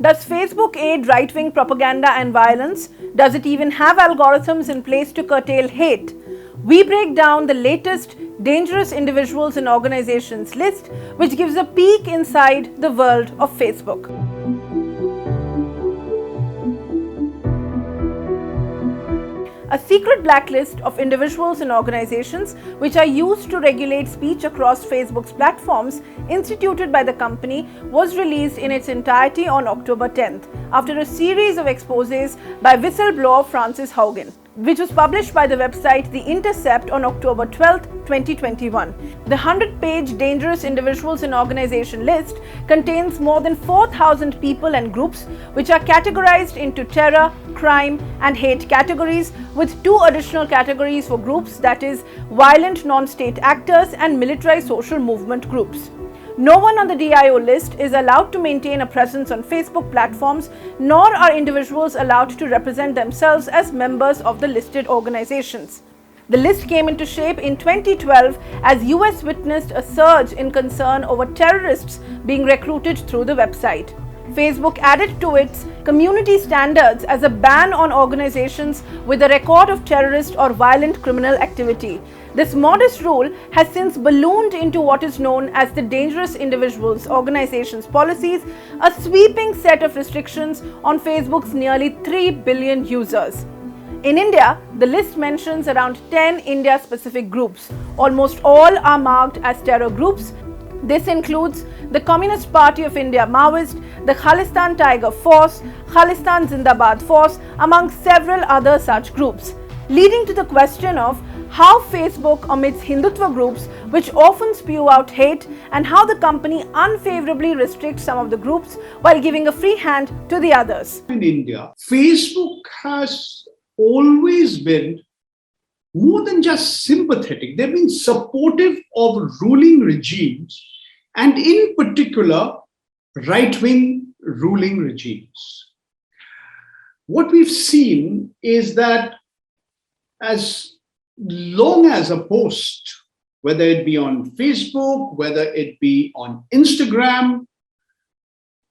Does Facebook aid right-wing propaganda and violence? Does it even have algorithms in place to curtail hate? We break down the latest dangerous individuals and organizations list, which gives a peek inside the world of Facebook. A secret blacklist of individuals and organizations which are used to regulate speech across Facebook's platforms, instituted by the company, was released in its entirety on October 10th after a series of exposés by whistleblower Frances Haugen, which was published by the website The Intercept on October 12, 2021. The 100-page Dangerous Individuals and Organization list contains more than 4,000 people and groups which are categorized into terror, crime and hate categories, with 2 additional categories for groups, that is, violent non-state actors and militarized social movement groups. No one on the DIO list is allowed to maintain a presence on Facebook platforms, nor are individuals allowed to represent themselves as members of the listed organizations. The list came into shape in 2012 as US witnessed a surge in concern over terrorists being recruited through the website. Facebook added to its community standards as a ban on organizations with a record of terrorist or violent criminal activity. This modest rule has since ballooned into what is known as the Dangerous Individuals Organizations Policies, a sweeping set of restrictions on Facebook's nearly 3 billion users. In India, the list mentions around 10 India-specific groups. Almost all are marked as terror groups. This includes the Communist Party of India Maoist, the Khalistan Tiger Force, Khalistan Zindabad Force, among several other such groups, leading to the question of how Facebook omits Hindutva groups which often spew out hate, and how the company unfavorably restricts some of the groups while giving a free hand to the others. In India, Facebook has always been more than just sympathetic. They've been supportive of ruling regimes, and in particular, right-wing ruling regimes. What we've seen is that as long as a post, whether it be on Facebook, whether it be on Instagram,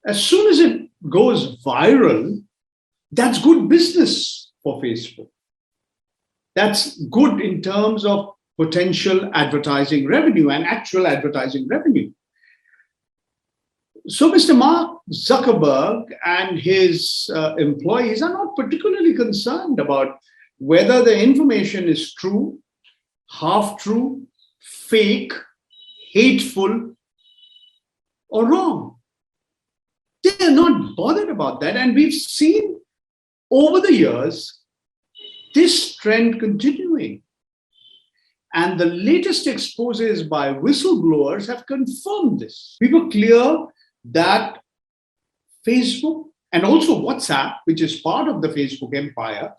as soon as it goes viral, that's good business for Facebook. That's good in terms of potential advertising revenue and actual advertising revenue. So Mr. Mark Zuckerberg and his employees are not particularly concerned about whether the information is true, half-true, fake, hateful, or wrong. They are not bothered about that. And we've seen over the years this trend continuing. And the latest exposés by whistleblowers have confirmed this. We were clear that Facebook and also WhatsApp, which is part of the Facebook empire,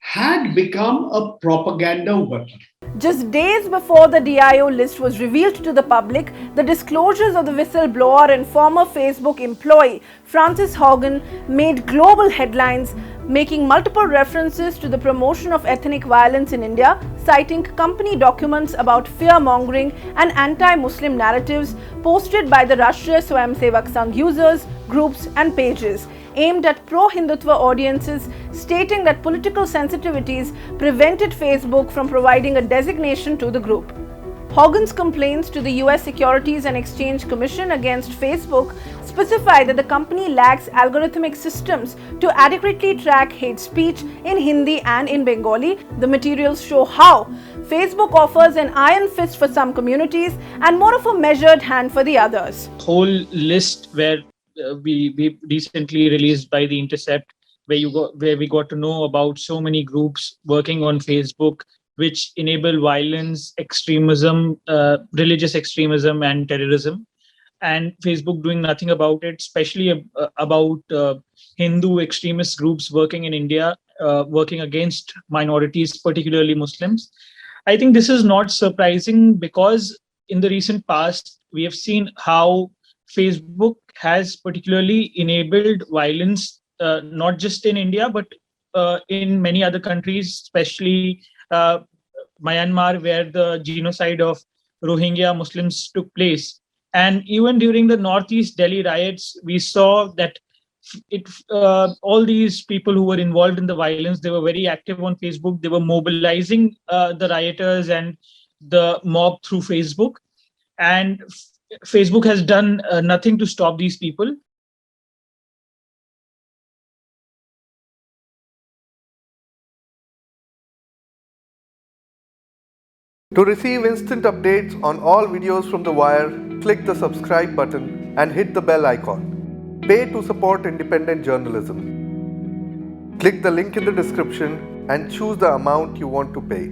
had become a propaganda weapon. Just days before the DIO list was revealed to the public, the disclosures of the whistleblower and former Facebook employee Frances Haugen made global headlines, making multiple references to the promotion of ethnic violence in India, citing company documents about fear-mongering and anti-Muslim narratives posted by the Rashtriya Swayamsevak Sangh users, groups and pages, aimed at pro-Hindutva audiences, stating that political sensitivities prevented Facebook from providing a designation to the group. Haugen's complaints to the US Securities and Exchange Commission against Facebook specify that the company lacks algorithmic systems to adequately track hate speech in Hindi and in Bengali. The materials show how Facebook offers an iron fist for some communities and more of a measured hand for the others. Whole list where we recently released by The Intercept, where we got to know about so many groups working on Facebook which enable violence, extremism, religious extremism and terrorism, and Facebook doing nothing about it, especially about Hindu extremist groups working in India, working against minorities, particularly Muslims. I think this is not surprising because in the recent past, we have seen how Facebook has particularly enabled violence, not just in India, but in many other countries, especially Myanmar, where the genocide of Rohingya Muslims took place. And even during the Northeast Delhi riots, we saw that all these people who were involved in the violence, they were very active on Facebook. They were mobilizing the rioters and the mob through Facebook, and Facebook has done nothing to stop these people. To receive instant updates on all videos from The Wire, click the subscribe button and hit the bell icon. Pay to support independent journalism. Click the link in the description and choose the amount you want to pay.